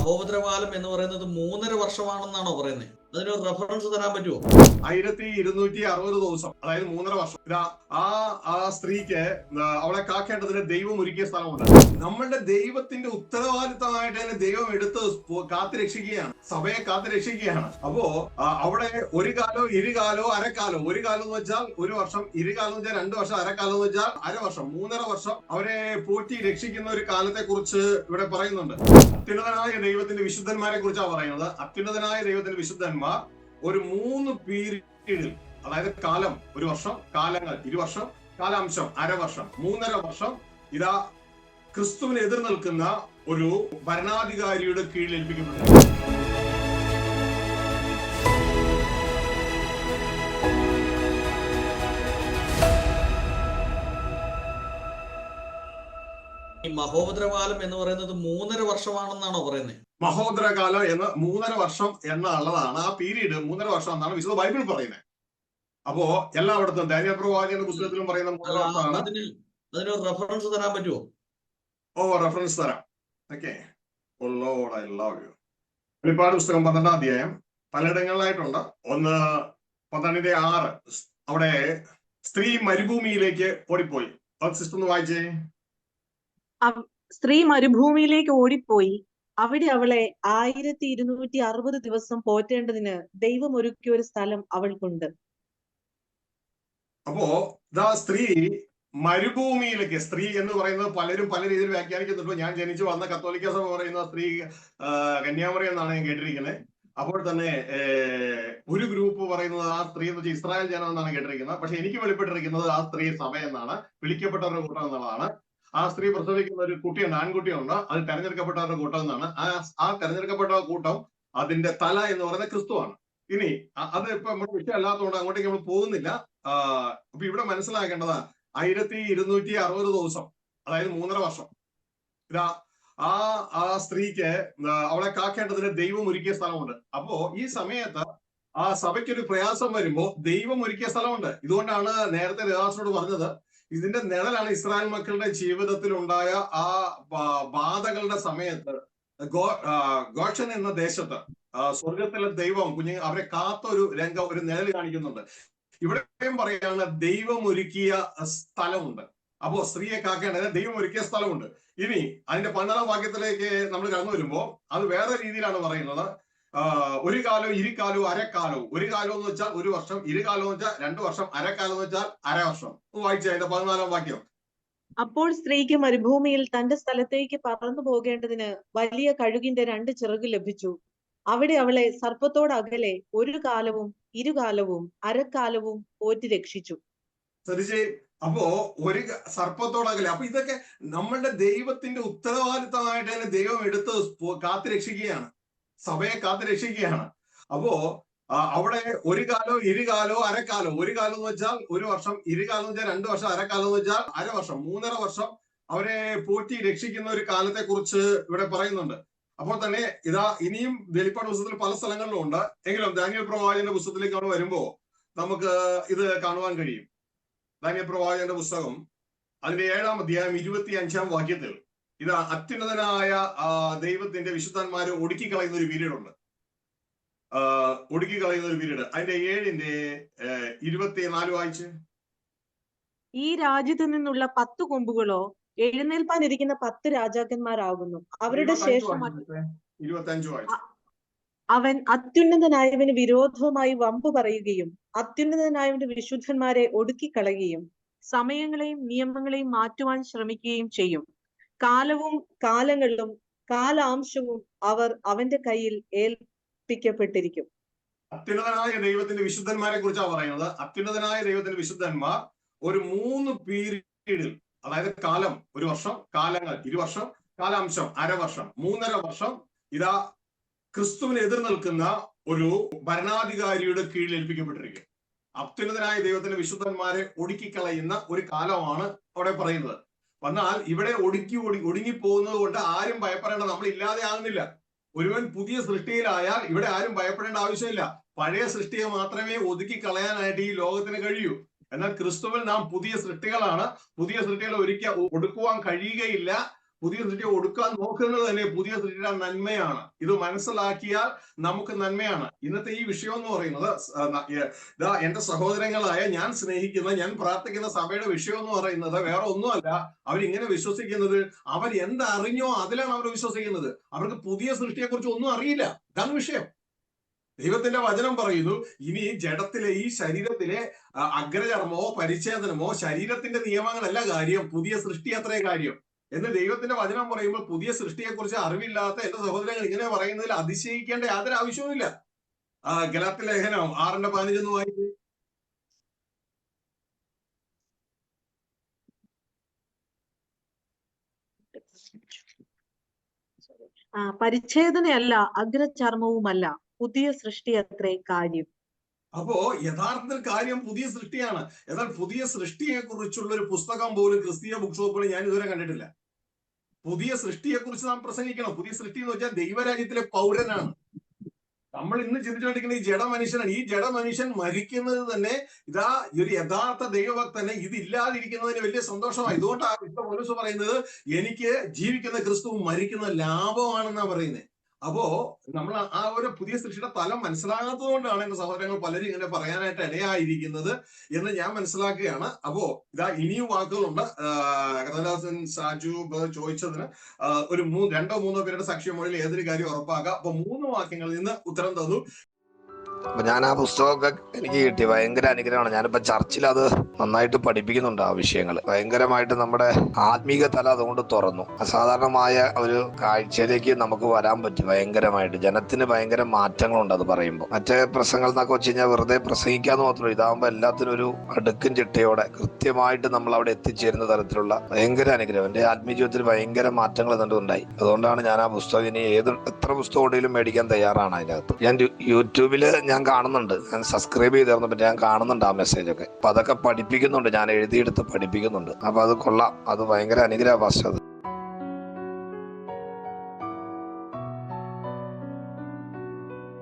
മഹോദരകാലം എന്ന് പറയുന്നത് 3.5 വർഷമാണെന്നാണോ പറയുന്നത്? അതിനൊരു റെഫറൻസ് തരാൻ പറ്റുമോ? 1260 ദിവസം, അതായത് 3.5 വർഷം. ആ സ്ത്രീക്ക് അവളെ കാക്കേണ്ടതിന് ദൈവം ഒരുക്കിയ സ്ഥലമുണ്ട്. നമ്മളുടെ ദൈവത്തിന്റെ ഉത്തരവാദിത്തമായിട്ട് തന്നെ ദൈവം എടുത്ത് കാത്തു രക്ഷിക്കുകയാണ്, സഭയെ കാത്തു രക്ഷിക്കുകയാണ്. അപ്പോ അവിടെ ഒരു കാലോ ഇരുകാലോ അരക്കാലോ, ഒരു കാലം എന്ന് വെച്ചാൽ 1 വർഷം, ഇരുകാലം എന്ന് വെച്ചാൽ 2 വർഷം, അരക്കാലം എന്ന് വെച്ചാൽ അര വർഷം, 3.5 വർഷം അവരെ പോറ്റി രക്ഷിക്കുന്ന ഒരു കാലത്തെ കുറിച്ച് ഇവിടെ പറയുന്നുണ്ട്. അത്യുന്നതനായ ദൈവത്തിന്റെ വിശുദ്ധന്മാരെ കുറിച്ചാണ് പറയുന്നത്. അത്യുന്നതനായ ദൈവത്തിന്റെ വിശുദ്ധന്മാർ ഒരു 3 പീരീഡിൽ, അതായത് കാലം 1 വർഷം, കാലങ്ങൾ 2 വർഷം, കാലാംശം അര വർഷം, 3.5 വർഷം ഇതാ ക്രിസ്തുവിന് എതിർ നിൽക്കുന്ന ഒരു ഭരണാധികാരിയുടെ കീഴിൽ ഏൽപ്പിക്കപ്പെട്ടു. ഈ മഹോദരകാലം എന്ന് പറയുന്നത് 3.5 വർഷമാണെന്നാണോ പറയുന്നത്? മഹോദരകാലം എന്ന് 3.5 വർഷം എന്നുള്ളതാണ് ആ പീരീഡ്. 3.5 വർഷം എന്നാണ് വിശുദ്ധ ബൈബിൾ പറയുന്നത്. അപ്പോ എല്ലായിടത്തും ദാനിയേൽ പ്രവാചകന്റെ പുസ്തകത്തിലും പറയുന്ന 3.5 വർഷമാണ്. അതിനൊരു റെഫറൻസ് തരാൻ പറ്റുമോ? റെഫറൻസ് തരാം. ഓക്കെ, വെളിപ്പാട് പുസ്തകം 12-ാം അധ്യായം പലയിടങ്ങളിലായിട്ടുണ്ട്. 1:12-6 അവിടെ സ്ത്രീ മരുഭൂമിയിലേക്ക് ഓടിപ്പോയി. സിസ്റ്റർ ഒന്ന് വായിച്ചേ. സ്ത്രീ മരുഭൂമിയിലേക്ക് ഓടിപ്പോയി, അവിടെ അവളെ 1260 ദിവസം പോറ്റേണ്ടതിന് ദൈവം ഒരുക്കിയ ഒരു സ്ഥലം അവൾക്കുണ്ട്. അപ്പോ സ്ത്രീ മരുഭൂമിയിലേക്ക്, സ്ത്രീ എന്ന് പറയുന്നത് പലരും പല രീതിയിൽ വ്യാഖ്യാനിക്കുന്നുണ്ട്. ഞാൻ ജനിച്ചു വന്ന കത്തോലിക്ക സഭ പറയുന്ന സ്ത്രീ കന്യാമറി എന്നാണ് ഞാൻ കേട്ടിരിക്കുന്നത്. അപ്പോൾ തന്നെ ഒരു ഗ്രൂപ്പ് പറയുന്നത് ആ സ്ത്രീ എന്ന് വെച്ചാൽ ഇസ്രായേൽ ജനം എന്നാണ് കേട്ടിരിക്കുന്നത്. പക്ഷെ എനിക്ക് വെളിപ്പെട്ടിരിക്കുന്നത് ആ സ്ത്രീ സഭ എന്നാണ്, വിളിക്കപ്പെട്ടവരുടെ കൂട്ടം എന്നുള്ളതാണ്. ആ സ്ത്രീ പ്രസവിക്കുന്ന ഒരു കുട്ടിയുണ്ട്, ആൺകുട്ടിയുണ്ട്, അത് തെരഞ്ഞെടുക്കപ്പെട്ടവരുടെ കൂട്ടം എന്നാണ്. ആ തെരഞ്ഞെടുക്കപ്പെട്ട കൂട്ടം അതിന്റെ തല എന്ന് പറയുന്നത് ക്രിസ്തുവാണ്. ഇനി അത് ഇപ്പൊ നമ്മുടെ വിഷയം അല്ലാത്തതുകൊണ്ട് അങ്ങോട്ടേക്ക് നമ്മൾ പോകുന്നില്ല. അപ്പൊ ഇവിടെ മനസ്സിലാക്കേണ്ടതാ 1260 ദിവസം, അതായത് 3.5 വർഷം ഇതാ ആ സ്ത്രീക്ക് അവളെ കാക്കേണ്ടതിന് ദൈവം ഒരുക്കിയ സ്ഥലമുണ്ട്. അപ്പോ ഈ സമയത്ത് ആ സഭയ്ക്കൊരു പ്രയാസം വരുമ്പോ ദൈവം ഒരുക്കിയ സ്ഥലമുണ്ട്. ഇതുകൊണ്ടാണ് നേരത്തെ ദേവാസിനോട് പറഞ്ഞത്, ഇതിന്റെ നിഴലാണ് ഇസ്രായേൽ മക്കളുടെ ജീവിതത്തിൽ ഉണ്ടായ ആ ബാധകളുടെ സമയത്ത് ഗോഷൻ എന്ന ദേശത്ത് സ്വർഗത്തിലെ ദൈവം അവരെ കാത്ത ഒരു രംഗം, ഒരു നിഴൽ കാണിക്കുന്നുണ്ട്. ഇവിടെയും പറയാണ് ദൈവം ഒരുക്കിയ സ്ഥലമുണ്ട്. അപ്പോ സ്ത്രീയെ കാക്കേണ്ടത് ദൈവം ഒരുക്കിയ സ്ഥലമുണ്ട്. ഇനി അതിന്റെ 12-ാം വാക്യത്തിലേക്ക് നമ്മൾ കടന്നു വരുമ്പോ അത് വേറെ രീതിയിലാണ് പറയുന്നത്. ഒരു കാലോ ഇരുകാലോ അരക്കാലോ, ഒരു കാലം എന്ന് വെച്ചാൽ 1 വർഷം, ഇരുകാലം എന്ന് വെച്ചാൽ 2 വർഷം, അരക്കാലം എന്ന് വെച്ചാൽ അര വർഷം. വായിച്ച അതിന്റെ 14-ാം വാക്യം. അപ്പോൾ സ്ത്രീക്ക് മരുഭൂമിയിൽ തന്റെ സ്ഥലത്തേക്ക് പറന്നു പോകേണ്ടതിന് വലിയ കഴുകിന്റെ 2 ചിറക് ലഭിച്ചു. അവിടെ അവളെ സർപ്പത്തോട് അകലെ 1 കാലവും 2 കാലവും അരക്കാലവും പോറ്റി രക്ഷിച്ചു. ശ്രദ്ധിച്ചേ, അപ്പോ ഒരു സർപ്പത്തോടകലെ. അപ്പൊ ഇതൊക്കെ നമ്മളുടെ ദൈവത്തിന്റെ ഉത്തരവാദിത്തമായിട്ട് തന്നെ ദൈവം എടുത്ത് കാത്തു രക്ഷിക്കുകയാണ്, സഭയെ കാത്തു രക്ഷിക്കുകയാണ്. അപ്പോ അവിടെ ഒരു കാലോ ഇരുകാലോ അരക്കാലോ, ഒരു കാലം എന്ന് വെച്ചാൽ 1 വർഷം, ഇരുകാലം എന്ന് വെച്ചാൽ 2 വർഷം, അരക്കാലം എന്ന് വെച്ചാൽ അര വർഷം, 3.5 വർഷം അവരെ പോറ്റി രക്ഷിക്കുന്ന ഒരു കാലത്തെ കുറിച്ച് ഇവിടെ പറയുന്നുണ്ട്. അപ്പോൾ തന്നെ ഇതാ ഇനിയും വെളിപ്പാട് പുസ്തകത്തിൽ പല സ്ഥലങ്ങളിലും ഉണ്ട്. എങ്കിലും ദാനിയേൽ പ്രവാചകന്റെ പുസ്തകത്തിലേക്ക് അവിടെ വരുമ്പോ നമുക്ക് ഇത് കാണുവാൻ കഴിയും. ദാനിയേൽ പ്രവാചകന്റെ പുസ്തകം അതിന്റെ 7-ാം അധ്യായം 25-ാം വാക്യത്തിൽ ഇത് അത്യുന്നതനായ ദൈവത്തിന്റെ വിശുദ്ധന്മാരെ ഒടുക്കിക്കളയുന്ന ഒരു പീരീഡ് ഉണ്ട്. ഒടുക്കിക്കളയുന്ന ഒരു പീരീഡ്. അതിന്റെ 7-ന്റെ 24 വായിച്ച്. ഈ രാജ്യത്തു നിന്നുള്ള 10 കൊമ്പുകളോ എഴുന്നേൽപ്പാനിരിക്കുന്ന 10 രാജാക്കന്മാരാകുന്നു. അവരുടെ ശേഷം 25 വായിച്ച്. അവൻ അത്യുന്നതനായവന് വിരോധമായി വമ്പ് പറയുകയും അത്യുന്നതനായവന്റെ വിശുദ്ധന്മാരെ ഒടുക്കിക്കളയുകയും സമയങ്ങളെയും നിയമങ്ങളെയും മാറ്റുവാൻ ശ്രമിക്കുകയും ചെയ്യും. കാലവും കാലങ്ങളും കാലാംശവും അവർ അവന്റെ കയ്യിൽ ഏൽപ്പിക്കപ്പെട്ടിരിക്കും. അത്യുന്നതനായ ദൈവത്തിന്റെ വിശുദ്ധന്മാരെ കുറിച്ചാണ് പറയുന്നത്. അത്യുന്നതനായ ദൈവത്തിന്റെ വിശുദ്ധന്മാർ ഒരു 3 പീരീഡിൽ, അതായത് കാലം 1 വർഷം, കാലങ്ങൾ 2 വർഷം, കാലാംശം അര വർഷം, 3.5 വർഷം ഇതാ ക്രിസ്തുവിന് എതിർ നിൽക്കുന്ന ഒരു ഭരണാധികാരിയുടെ കീഴിൽ ഏൽപ്പിക്കപ്പെട്ടിരിക്കും. അത്യുന്നതനായ ദൈവത്തിന്റെ വിശുദ്ധന്മാരെ ഒടുക്കിക്കളയുന്ന ഒരു കാലമാണ് അവിടെ പറയുന്നത്. എന്നാൽ ഇവിടെ ഒടുങ്ങിപ്പോകുന്നത് കൊണ്ട് ആരും ഭയപ്പെടേണ്ട, നമ്മൾ ഇല്ലാതെ ആകുന്നില്ല. ഒരുവൻ പുതിയ സൃഷ്ടിയിലായാൽ ഇവിടെ ആരും ഭയപ്പെടേണ്ട ആവശ്യമില്ല. പഴയ സൃഷ്ടിയെ മാത്രമേ ഒതുക്കി കളയാനായിട്ട് ഈ ലോകത്തിന് കഴിയൂ. എന്നാൽ ക്രിസ്തുവിൽ നാം പുതിയ സൃഷ്ടികളാണ്. പുതിയ സൃഷ്ടികളെ ഒടുക്കുവാൻ കഴിയുകയില്ല. പുതിയ സൃഷ്ടിയെ ഒടുക്കാൻ നോക്കുന്നത് തന്നെ പുതിയ സൃഷ്ടിയുടെ നന്മയാണ്. ഇത് മനസ്സിലാക്കിയാൽ നമുക്ക് നന്മയാണ്. ഇന്നത്തെ ഈ വിഷയം എന്ന് പറയുന്നത് എന്റെ സഹോദരങ്ങളായ ഞാൻ സ്നേഹിക്കുന്ന, ഞാൻ പ്രാർത്ഥിക്കുന്ന സഭയുടെ വിഷയം എന്ന് പറയുന്നത് വേറെ ഒന്നുമല്ല. അവരിങ്ങനെ വിശ്വസിക്കുന്നത്, അവർ എന്തറിഞ്ഞോ അതിലാണ് അവർ വിശ്വസിക്കുന്നത്. അവർക്ക് പുതിയ സൃഷ്ടിയെ കുറിച്ച് ഒന്നും അറിയില്ല. ഇതാണ് വിഷയം. ദൈവത്തിന്റെ വചനം പറയുന്നു, ഇനി ജഡത്തിലെ ഈ ശരീരത്തിലെ അഗ്രചർമ്മമോ പരിച്ഛേദനമോ ശരീരത്തിന്റെ നിയമങ്ങളല്ല കാര്യം, പുതിയ സൃഷ്ടി അത്രേ കാര്യം എന്ന് ദൈവത്തിന്റെ വചനം പറയുമ്പോൾ പുതിയ സൃഷ്ടിയെ കുറിച്ച് അറിവില്ലാത്ത എന്റെ സഹോദരങ്ങൾ ഇങ്ങനെ പറയുന്നതിൽ അതിശയിക്കേണ്ട യാതൊരു ആവശ്യവുമില്ല. ഗലാത്യ ലേഖനം 6:15 വായിച്ചു. പരിച്ഛേദനയല്ല അഗ്രചർമ്മവുമല്ല, പുതിയ സൃഷ്ടി അത്രേ കാര്യം. അപ്പോ യഥാർത്ഥത്തിൽ കാര്യം പുതിയ സൃഷ്ടിയാണ്. എന്നാൽ പുതിയ സൃഷ്ടിയെ കുറിച്ചുള്ള ഒരു പുസ്തകം പോലും ക്രിസ്തീയ ബുക്ക് ഷോപ്പുകളിൽ ഞാൻ ഇതുവരെ കണ്ടിട്ടില്ല. പുതിയ സൃഷ്ടിയെ കുറിച്ച് നാം പ്രസംഗിക്കണം. പുതിയ സൃഷ്ടി എന്ന് വെച്ചാൽ ദൈവരാജ്യത്തിലെ പൗരനാണ്. നമ്മൾ ഇന്ന് ചിന്തിച്ചുകൊണ്ടിരിക്കുന്ന ഈ ജഡമനുഷ്യനാണ്. ഈ ജഡമനുഷ്യൻ മരിക്കുന്നത് തന്നെ ഇതാ ഒരു യഥാർത്ഥ ദൈവഭക്തനെ ഇതില്ലാതിരിക്കുന്നതിന് വലിയ സന്തോഷമായി. ഇതുകൊണ്ടാണ് വിശുദ്ധ പൗലോസ് പറയുന്നത്, എനിക്ക് ജീവിക്കുന്ന ക്രിസ്തു മരിക്കുന്ന ലാഭമാണെന്നാ പറയുന്നത്. അപ്പോ നമ്മൾ ആ ഒരു പുതിയ സൃഷ്ടിയുടെ തലം മനസ്സിലാകാത്തത് കൊണ്ടാണ് എന്റെ സഹോദരങ്ങൾ പലരും ഇങ്ങനെ പറയാനായിട്ട് ഇടയായിരിക്കുന്നത് എന്ന് ഞാൻ മനസ്സിലാക്കുകയാണ്. അപ്പോ ഇതാ ഇനിയും വാക്കുകളുണ്ട്. കർണദാസൻ സാജു ചോദിച്ചതിന് ഒരു 2-3 പേരുടെ സാക്ഷ്യമൊഴിയിൽ ഏതൊരു കാര്യം ഉറപ്പാക്കാം. അപ്പൊ 3 വാക്യങ്ങളിൽ നിന്ന് ഉത്തരം തന്നു. അപ്പൊ ഞാൻ ആ പുസ്തകമൊക്കെ എനിക്ക് കിട്ടി. ഭയങ്കര അനുഗ്രഹമാണ്. ഞാനിപ്പോ ചർച്ചിൽ അത് നന്നായിട്ട് പഠിപ്പിക്കുന്നുണ്ട്. ആ വിഷയങ്ങൾ ഭയങ്കരമായിട്ട് നമ്മുടെ ആത്മീക തല അതുകൊണ്ട് തുറന്നു. അസാധാരണമായ ഒരു കാഴ്ചയിലേക്ക് നമുക്ക് വരാൻ പറ്റി. ഭയങ്കരമായിട്ട് ജനത്തിന് ഭയങ്കര മാറ്റങ്ങളുണ്ട് അത് പറയുമ്പോൾ. മറ്റേ പ്രസംഗങ്ങൾ എന്നൊക്കെ വെച്ച് കഴിഞ്ഞാൽ വെറുതെ പ്രസംഗിക്കാന്ന് മാത്രമല്ല, ഇതാകുമ്പോൾ എല്ലാത്തിനും ഒരു അടുക്കും ചിട്ടയോടെ കൃത്യമായിട്ട് നമ്മൾ അവിടെ എത്തിച്ചേരുന്ന തരത്തിലുള്ള ഭയങ്കര അനുഗ്രഹം. എന്റെ ആത്മീയ ജീവിതത്തിൽ ഭയങ്കര മാറ്റങ്ങൾ ഉണ്ടായി. അതുകൊണ്ടാണ് ഞാൻ ആ പുസ്തകം ഇനി എത്ര പുസ്തകം ഉണ്ടെങ്കിലും മേടിക്കാൻ തയ്യാറാണ്. അതിനകത്ത് ഞാൻ യൂട്യൂബിൽ ഞാൻ കാണുന്നുണ്ട്, ഞാൻ സബ്സ്ക്രൈബ് ചെയ്തിരുന്നു. പിന്നെ ഞാൻ കാണുന്നുണ്ട് ആ മെസ്സേജൊക്കെ. അപ്പൊ അതൊക്കെ പഠിപ്പിക്കുന്നുണ്ട്, ഞാൻ എഴുതിയെടുത്ത് പഠിപ്പിക്കുന്നുണ്ട്. അപ്പൊ അത് കൊള്ളാം. അത് ഭയങ്കര അനുഗ്രഹ പാസ്റ്റർ.